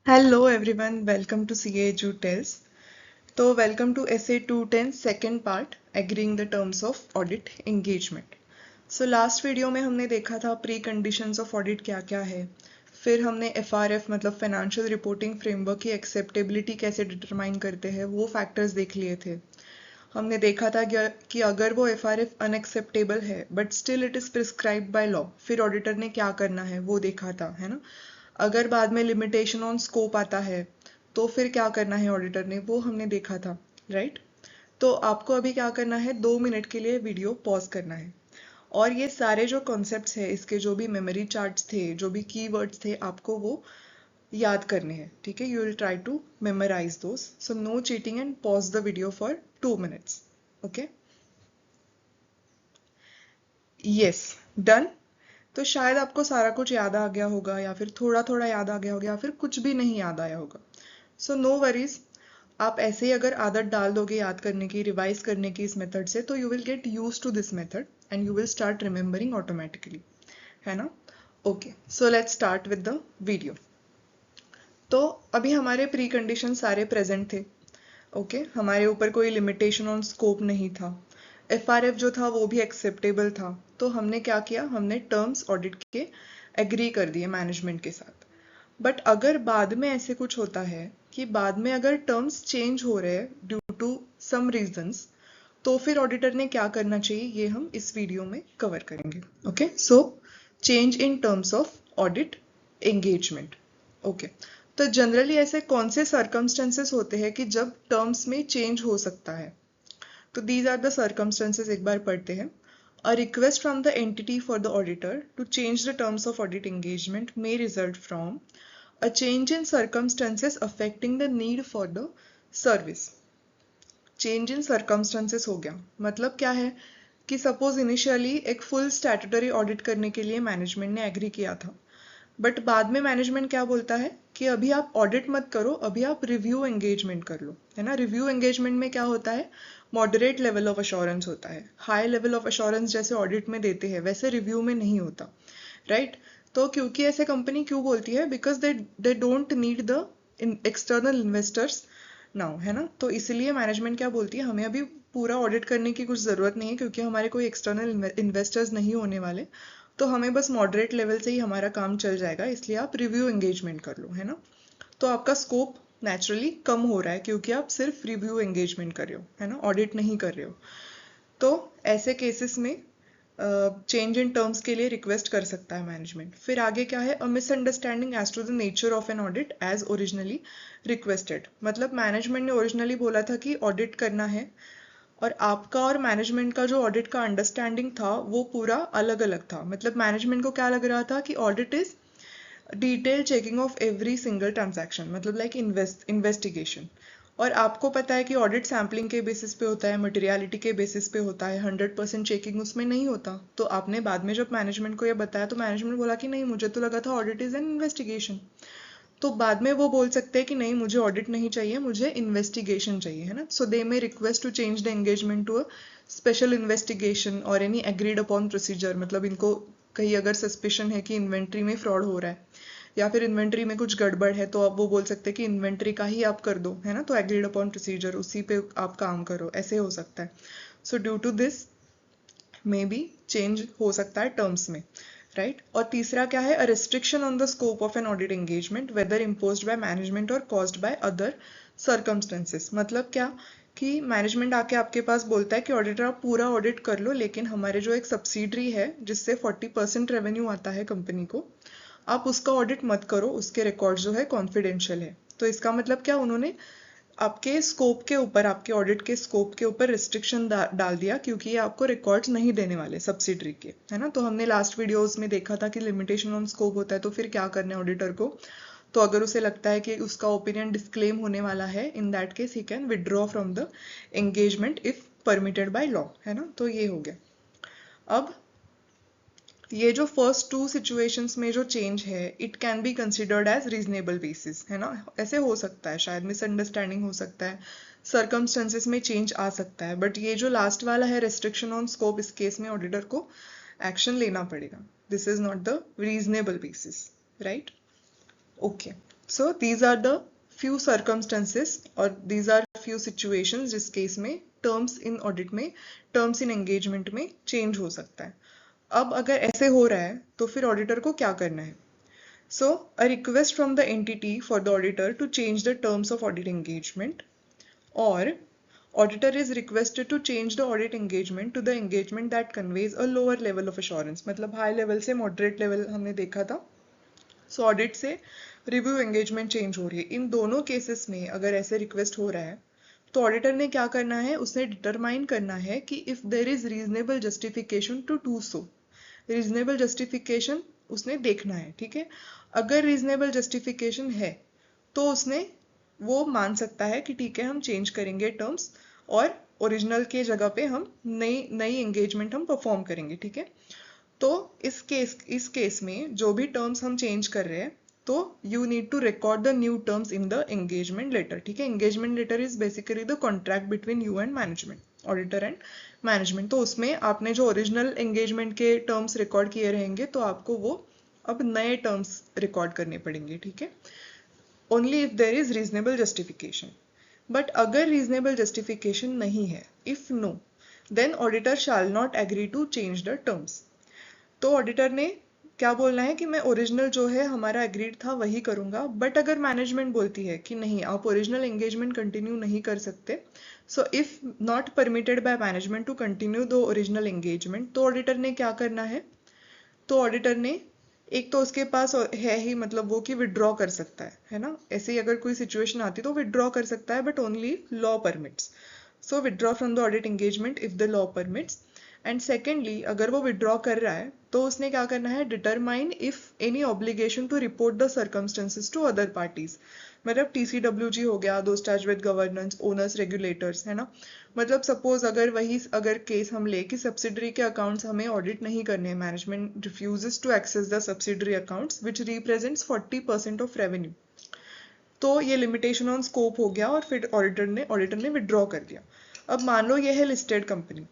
Hello everyone, welcome to CA Edu Tells. तो welcome to essay 210 second part agreeing the terms of audit engagement. So last video में हमने देखा था pre conditions of audit क्या क्या है, फिर हमने FRF मतलब फाइनेंशियल रिपोर्टिंग फ्रेमवर्क की एक्सेप्टेबिलिटी कैसे डिटरमाइन करते हैं वो फैक्टर्स देख लिए थे। हमने देखा था कि अगर वो FRF अनएक्सेप्टेबल है but still it is prescribed by law, फिर ऑडिटर ने क्या करना है वो देखा था, है ना। अगर बाद में लिमिटेशन ऑन स्कोप आता है तो फिर क्या करना है ऑडिटर ने, वो हमने देखा था, राइट। तो आपको अभी क्या करना है, 2 मिनट के लिए वीडियो पॉज करना है और ये सारे जो कॉन्सेप्ट्स है, इसके जो भी मेमोरी चार्ट्स थे, जो भी कीवर्ड्स थे, आपको वो याद करने हैं, ठीक है। You will try to memorise those, so no cheating and pause the video for 2 minutes, okay. Yes, done. तो शायद आपको सारा कुछ याद आ गया होगा या फिर थोड़ा थोड़ा याद आ गया होगा या फिर कुछ भी नहीं याद आया होगा। सो नो वरीज, आप ऐसे ही अगर आदत डाल दोगे याद करने की, रिवाइज करने की इस मेथड से, तो you will get use to this method and you will start remembering automatically, है ना। Okay, so let's start with the video. तो अभी हमारे प्री कंडीशन सारे प्रेजेंट थे, ओके। हमारे ऊपर कोई लिमिटेशन ऑन स्कोप नहीं था, FRF जो था वो भी एक्सेप्टेबल था। तो हमने क्या किया, हमने टर्म्स ऑडिट के एग्री कर दिए मैनेजमेंट के साथ। बट अगर बाद में ऐसे कुछ होता है कि बाद में अगर टर्म्स चेंज हो रहे हैं ड्यू टू सम रीजंस, तो फिर ऑडिटर ने क्या करना चाहिए ये हम इस वीडियो में कवर करेंगे, okay. So change in terms of audit engagement, okay. तो जनरली ऐसे कौन से सर्कमस्टेंसेस होते हैं कि जब टर्म्स में चेंज हो सकता है, तो दीज आर द सर्कमस्टेंसेस, एक बार पढ़ते हैं। A request from the entity for the auditor to change the terms of audit engagement may result from a change in circumstances affecting the need for the service. Change in circumstances हो गया मतलब क्या है कि suppose initially एक full statutory audit करने के लिए मैनेजमेंट ने एग्री किया था, बट बाद में मैनेजमेंट क्या बोलता है कि अभी आप ऑडिट मत करो, अभी आप रिव्यू एंगेजमेंट कर लो, है ना। रिव्यू एंगेजमेंट में क्या होता है, मॉडरेट लेवल ऑफ अश्योरेंस होता है। हाई लेवल ऑफ अश्योरेंस जैसे ऑडिट में देते हैं वैसे रिव्यू में नहीं होता, राइट। तो क्योंकि ऐसे कंपनी क्यों बोलती है, because they don't need the external investors now, है ना। तो इसलिए मैनेजमेंट क्या बोलती है, हमें अभी पूरा ऑडिट करने की कुछ ज़रूरत नहीं है क्योंकि हमारे कोई एक्सटर्नल इन्वेस्टर्स नहीं होने वाले, तो हमें बस मॉडरेट लेवल से ही हमारा काम चल जाएगा, इसलिए आप रिव्यू एंगेजमेंट कर लो, है ना। तो आपका स्कोप नेचुरली कम हो रहा है क्योंकि आप सिर्फ रिव्यू एंगेजमेंट कर रहे हो, है ना, ऑडिट नहीं कर रहे हो। तो ऐसे केसेस में चेंज इन टर्म्स के लिए रिक्वेस्ट कर सकता है मैनेजमेंट। फिर आगे क्या है, a misunderstanding as to the nature of an audit as originally requested. मतलब मैनेजमेंट ने ओरिजिनली बोला था कि ऑडिट करना है और आपका और मैनेजमेंट का जो ऑडिट का अंडरस्टैंडिंग था वो पूरा अलग अलग था। मतलब मैनेजमेंट को क्या लग रहा था कि audit is detail checking of every single transaction, मतलब लाइक इन्वेस्टिगेशन। और आपको पता है कि ऑडिट सैम्पलिंग के बेसिस पे होता है, मटेरियलिटी के बेसिस पे होता है, 100% चेकिंग उसमें नहीं होता। तो आपने बाद में जब मैनेजमेंट को ये बताया तो मैनेजमेंट बोला कि नहीं, मुझे तो लगा था ऑडिट इज एन इन्वेस्टिगेशन। तो बाद में वो बोल सकते हैं कि नहीं, मुझे ऑडिट नहीं चाहिए, मुझे इन्वेस्टिगेशन चाहिए, है ना। So they may request to change the engagement to a special investigation और एनी एग्रीड अपॉन प्रोसीजर। मतलब इनको कहीं अगर सस्पिशन है कि इन्वेंट्री में फ्रॉड हो रहा है या फिर इन्वेंट्री में कुछ गड़बड़ है, तो अब वो बोल सकते हैं कि इन्वेंट्री का ही आप कर दो, है ना। तो एग्रीड अपॉन प्रोसीजर उसी पे आप काम करो, ऐसे हो सकता है। सो ड्यू टू दिस में भी चेंज हो सकता है टर्म्स में, राइट। और तीसरा क्या है, a restriction on the scope of an audit engagement whether imposed by management और कॉज्ड बाय अदर सर्कमस्टेंसेस। मतलब क्या कि मैनेजमेंट आके आपके पास बोलता है कि ऑडिटर आप पूरा ऑडिट कर लो, लेकिन हमारे जो एक सब्सिडरी है जिससे 40% रेवेन्यू आता है कंपनी को, आप उसका ऑडिट मत करो, उसके रिकॉर्ड जो है कॉन्फिडेंशियल है। तो इसका मतलब क्या, उन्होंने आपके स्कोप के ऊपर, आपके ऑडिट के स्कोप के ऊपर रिस्ट्रिक्शन डाल दिया क्योंकि ये आपको रिकॉर्ड्स नहीं देने वाले सब्सिडरी के, है ना। तो हमने लास्ट वीडियोस में देखा था कि लिमिटेशन ऑन स्कोप होता है तो फिर क्या करना है ऑडिटर को। तो अगर उसे लगता है कि उसका ओपिनियन डिस्क्लेम होने वाला है, in that case he can withdraw from the engagement if permitted by law, है ना। तो ये हो गया। अब ये जो फर्स्ट टू सिचुएशंस में जो चेंज है, it can be considered as reasonable basis, है ना। ऐसे हो सकता है, शायद मिसअंडरस्टैंडिंग हो सकता है, सर्कमस्टेंसेस में चेंज आ सकता है, बट ये जो लास्ट वाला है रेस्ट्रिक्शन ऑन स्कोप, इस केस में ऑडिटर को एक्शन लेना पड़ेगा। This is not the reasonable basis, right. Okay, so these are the few circumstances और these are few situations जिस केस में टर्म्स इन ऑडिट में, टर्म्स इन एंगेजमेंट में चेंज हो सकता है। अब अगर ऐसे हो रहा है तो फिर ऑडिटर को क्या करना है? So a request from the entity for the auditor to change the terms of audit engagement, और auditor is requested to change the audit engagement to the engagement that conveys a lower level of assurance। मतलब high level से moderate level हमने देखा था। सो audit से review engagement change हो रही है। इन दोनों केसेस में अगर ऐसे रिक्वेस्ट हो रहा है तो ऑडिटर ने क्या करना है? उसने डिटरमाइन करना है कि if there is reasonable justification to do so. Reasonable justification उसने देखना है, ठीक है। अगर रीजनेबल जस्टिफिकेशन है तो उसने वो मान सकता है कि ठीक है हम चेंज करेंगे टर्म्स और ओरिजिनल के जगह पे हम नई एंगेजमेंट हम परफॉर्म करेंगे, ठीक है। तो इस केस में जो भी टर्म्स हम चेंज कर रहे हैं तो you need to record the new terms in the engagement letter, ठीक है। Engagement letter is basically the contract between you and management, auditor and management. तो उसमें आपने जो ओरिजिनल एंगेजमेंट के टर्म्स रिकॉर्ड किए रहेंगे तो आपको वो अब नए टर्म्स रिकॉर्ड करने पड़ेंगे, ठीक है। Only if there is reasonable justification. But अगर रीजनेबल जस्टिफिकेशन नहीं है, if no, then auditor shall not agree to change the terms. तो ऑडिटर ने क्या बोलना है कि मैं ओरिजिनल जो है हमारा एग्रीड था वही करूंगा। बट अगर मैनेजमेंट बोलती है कि नहीं आप ओरिजिनल एंगेजमेंट कंटिन्यू नहीं कर सकते, so if not permitted by management to continue the original engagement, तो ऑडिटर ने क्या करना है? तो ऑडिटर ने एक तो उसके पास है ही मतलब वो कि विड्रॉ कर सकता है ना। ऐसे ही अगर कोई सिचुएशन आती तो विड्रॉ कर सकता है, but only law permits. So withdraw from the audit engagement if the law permits. And secondly अगर वो विड्रॉ कर रहा है तो उसने क्या करना है? Determine if any obligation to report the circumstances to other parties. मतलब TCWG हो गया, those charged with governance, owners, regulators, है ना। मतलब सपोज अगर केस हम ले कि सब्सिडरी के अकाउंट्स हमें ऑडिट नहीं करने, management refuses to access the subsidiary accounts which represents 40% of revenue, तो ये लिमिटेशन ऑन स्कोप हो गया और फिर ऑडिटर ने विड्रॉ कर दिया। अब मान लो ये है लिस्टेड कंपनी,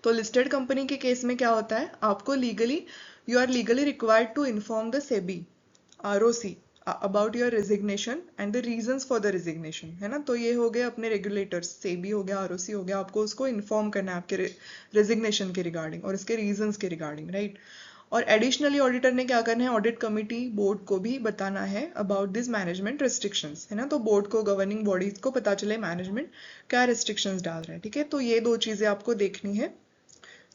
तो लिस्टेड कंपनी के केस में क्या होता है? आपको you are legally required to inform the SEBI, ROC about your resignation and the reasons for the resignation, है ना। तो ये हो गए अपने रेगुलेटर्स, सेबी हो गया, ROC हो गया, आपको उसको इन्फॉर्म करना है आपके रेजिग्नेशन के रिगार्डिंग और इसके रीजंस के रिगार्डिंग, राइट। और एडिशनली ऑडिटर ने क्या करना है? ऑडिट कमिटी बोर्ड को भी बताना है अबाउट दिस मैनेजमेंट रिस्ट्रिक्शंस, है ना। तो बोर्ड को, गवर्निंग बॉडीज को पता चले मैनेजमेंट क्या रिस्ट्रिक्शंस डाल रहा है, ठीक है। तो ये दो चीजें आपको देखनी है।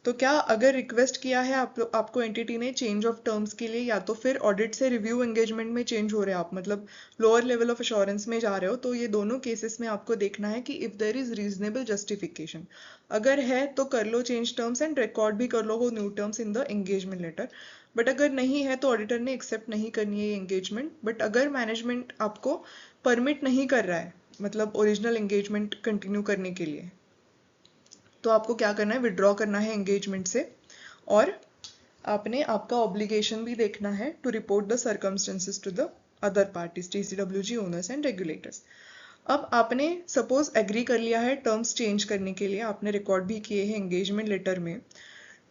तो क्या अगर रिक्वेस्ट किया है आपको एंटिटी ने चेंज ऑफ टर्म्स के लिए, या तो फिर ऑडिट से रिव्यू एंगेजमेंट में चेंज हो रहे हैं आप, मतलब लोअर लेवल ऑफ अश्योरेंस में जा रहे हो, तो ये दोनों केसेस में आपको देखना है कि if there is reasonable justification. अगर है तो कर लो चेंज टर्म्स एंड रिकॉर्ड भी कर लो वो new terms in the engagement letter. But अगर नहीं है तो ऑडिटर ने एक्सेप्ट नहीं करनी है एंगेजमेंट। बट अगर मैनेजमेंट आपको परमिट नहीं कर रहा है मतलब ओरिजिनल एंगेजमेंट कंटिन्यू करने के लिए, तो आपको क्या करना है? विड्रॉ करना है एंगेजमेंट से, और आपने आपका ऑब्लिगेशन भी देखना है to report the circumstances to the other parties, TCWG, owners and regulators. अब आपने सपोज एग्री कर लिया है टर्म्स चेंज करने के लिए, आपने रिकॉर्ड भी किए हैं एंगेजमेंट लेटर में,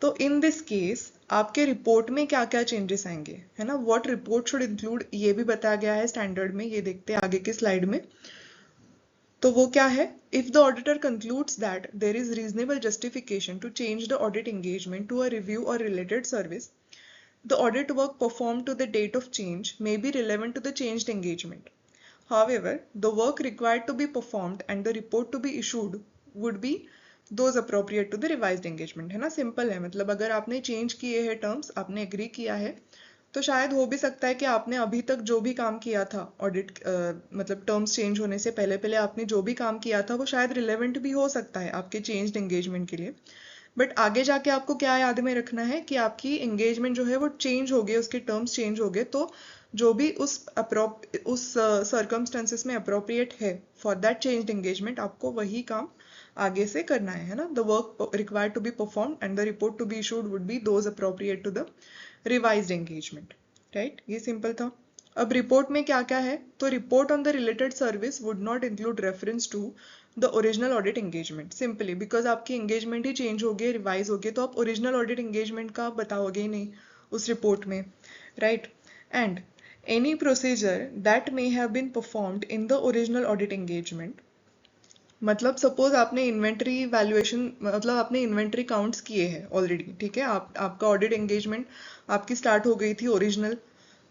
तो इन दिस केस आपके रिपोर्ट में क्या क्या चेंजेस आएंगे, है ना। व्हाट रिपोर्ट शुड इंक्लूड, ये भी बताया गया है स्टैंडर्ड में, ये देखते हैं आगे के स्लाइड में। तो वो क्या है? If the auditor concludes that there is reasonable justification to change the audit engagement to a review और related service, the audit work performed to the date of change may be relevant to the changed engagement. However, the work required to be performed and the report to be issued would be those appropriate to the revised engagement, है ना। Simple है, मतलब अगर आपने change किए हैं terms, आपने agree किया है, तो शायद हो भी सकता है कि आपने अभी तक जो भी काम किया था ऑडिट मतलब टर्म्स चेंज होने से पहले पहले आपने जो भी काम किया था वो शायद रिलेवेंट भी हो सकता है आपके चेंज्ड एंगेजमेंट के लिए। बट आगे जाके आपको क्या याद में रखना है कि आपकी एंगेजमेंट जो है वो चेंज हो गई, उसके टर्म्स चेंज हो गए, तो जो भी उस सर्कमस्टेंसेस में अप्रोप्रिएट है फॉर दैट चेंज्ड एंगेजमेंट, आपको वही काम आगे से करना है ना। The work required to be perform and the report to be issued would be those appropriate to the revised engagement, right. ये सिंपल था। अब रिपोर्ट में क्या क्या है? तो report on the related service would not include reference to the original audit engagement, simply because आपकी engagement ही चेंज हो गई, रिवाइज हो गई, तो आप ओरिजिनल ऑडिट एंगेजमेंट का बताओगे ही नहीं उस रिपोर्ट में, right. And any procedure that may have been performed in the original audit engagement. मतलब सपोज आपने इन्वेंट्री वैल्यूएशन मतलब आपने इन्वेंट्री काउंट्स किए हैं ऑलरेडी, ठीक है, आपका ऑडिट एंगेजमेंट आपकी स्टार्ट हो गई थी ओरिजिनल,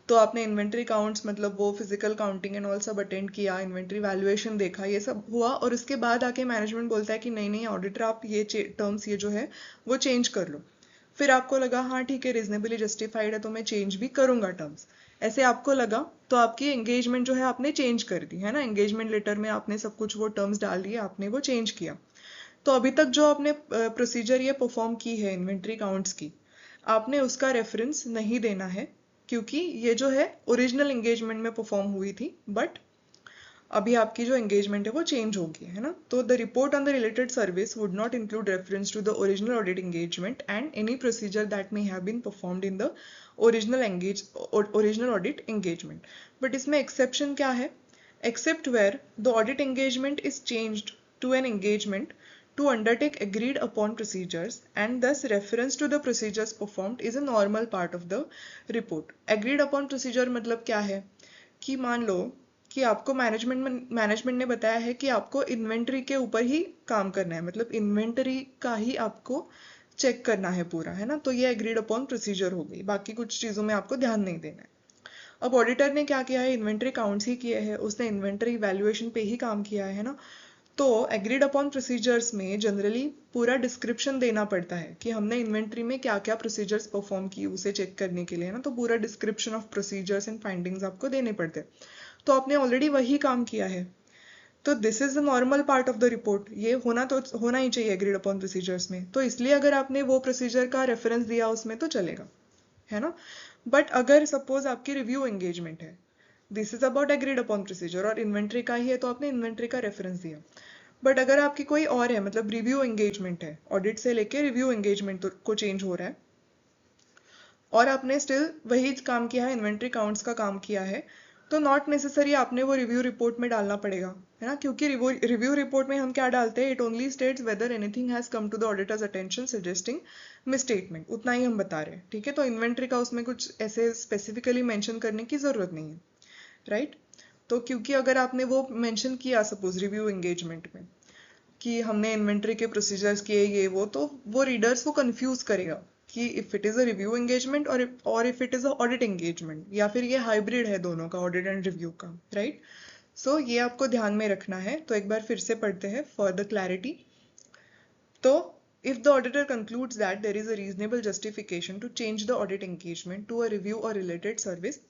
तो आपने इन्वेंट्री काउंट्स मतलब वो फिजिकल काउंटिंग एंड ऑल सब अटेंड किया, इन्वेंट्री वैल्यूएशन देखा, ये सब हुआ, और उसके बाद आके मैनेजमेंट बोलता है कि नहीं नहीं ऑडिटर आप ये टर्म्स ये जो है वो चेंज कर लो। फिर आपको लगा हाँ ठीक है रीजनेबली जस्टिफाइड है तो मैं चेंज भी करूंगा टर्म्स, ऐसे आपको लगा तो आपकी एंगेजमेंट जो है आपने चेंज कर दी है ना, एंगेजमेंट लेटर में आपने सब कुछ वो टर्म्स डाल दिए, आपने वो चेंज किया। तो अभी तक जो आपने प्रोसीजर ये परफॉर्म की है इन्वेंट्री काउंट्स की, आपने उसका रेफरेंस नहीं देना है, क्योंकि ये जो है ओरिजिनल एंगेजमेंट में परफॉर्म हुई थी, बट अभी आपकी जो एंगेजमेंट है वो चेंज होगी, है ना। तो the report on the related service would not include reference to the original audit engagement and any procedure that may have been performed in the original audit engagement. But इसमें exception क्या है, except where the audit engagement is changed to an engagement to undertake agreed upon procedures and thus reference to the procedures performed is a normal part of the report. Agreed upon procedure मतलब क्या है कि मान लो कि आपको management ने बताया है कि आपको इन्वेंट्री के ऊपर ही काम करना है, मतलब इन्वेंट्री का ही आपको चेक करना है पूरा, है ना, तो ये एग्रीड अपॉन प्रोसीजर हो गई, बाकी कुछ चीजों में आपको ध्यान नहीं देना है। अब ऑडिटर ने क्या किया है, इन्वेंट्री काउंट्स ही किए हैं, उसने इन्वेंट्री वैल्यूएशन पे ही काम किया है ना, तो एग्रीड अपॉन प्रोसीजर्स में जनरली पूरा डिस्क्रिप्शन देना पड़ता है कि हमने इन्वेंट्री में क्या क्या प्रोसीजर्स परफॉर्म की उसे चेक करने के लिए, है ना, तो पूरा description of procedures and findings आपको देने पड़ते हैं, तो आपने ऑलरेडी वही काम किया है, तो this is the normal part of the report, ये होना ही चाहिए एग्रीड अपॉन प्रोसीजर्स में, तो इसलिए अगर आपने वो प्रोसीजर का रेफरेंस दिया उसमें तो चलेगा, है ना। बट अगर सपोज आपकी रिव्यू एंगेजमेंट है, this is about agreed upon procedure और इन्वेंट्री का ही है, तो आपने इन्वेंट्री का रेफरेंस दिया। बट अगर आपकी कोई और है, मतलब रिव्यू एंगेजमेंट है, ऑडिट से लेके रिव्यू एंगेजमेंट को चेंज हो रहा है और आपने स्टिल वही काम किया है, इन्वेंट्री काउंट्स का काम किया है, तो नॉट नेसेसरी आपने वो रिव्यू रिपोर्ट में डालना पड़ेगा, है ना, क्योंकि रिव्यू रिपोर्ट में हम क्या डालते हैं, it only states whether anything has come to the auditor's attention suggesting misstatement, उतना ही हम बता रहे हैं, ठीक है। तो इन्वेंट्री का उसमें कुछ ऐसे स्पेसिफिकली मेंशन करने की जरूरत नहीं है, राइट। तो क्योंकि अगर आपने वो मेंशन किया सपोज रिव्यू एंगेजमेंट में कि हमने इन्वेंट्री के प्रोसीजर्स किए ये वो, तो वो रीडर्स को कंफ्यूज करेगा कि if it is a review engagement और if it is a audit engagement, या फिर ये हाइब्रिड है दोनों का, ऑडिट एंड रिव्यू का, राइट। सो ये आपको ध्यान में रखना है, तो एक बार फिर से पढ़ते हैं फॉर द क्लैरिटी। तो if the auditor concludes that there is a reasonable justification to change the audit engagement to a review or related service,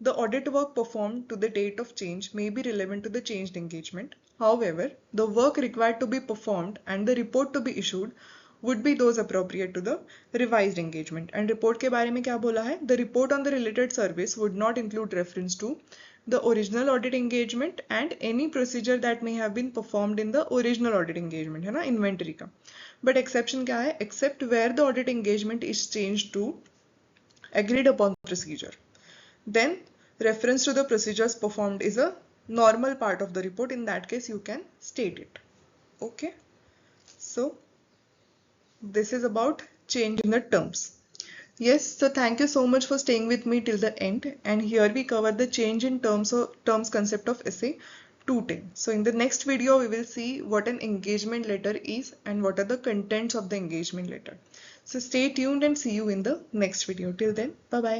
the audit work performed to the date of change may be relevant to the changed engagement. However, the work required to be performed and the report to be issued would be those appropriate to the revised engagement. And report के बारे में क्या बोला है? The report on the related service would not include reference to the original audit engagement and any procedure that may have been performed in the original audit engagement, है ना, inventory का। But exception क्या है, except where the audit engagement is change to agreed upon procedure, then reference to the procedures performed is a normal part of the report, in that case you can state it, okay. So this is about change in the terms. Yes, so thank you so much for staying with me till the end, and here we cover the change in terms concept of SA 210. So in the next video we will see what an engagement letter is and what are the contents of the engagement letter. So stay tuned and see you in the next video. Till then, bye bye.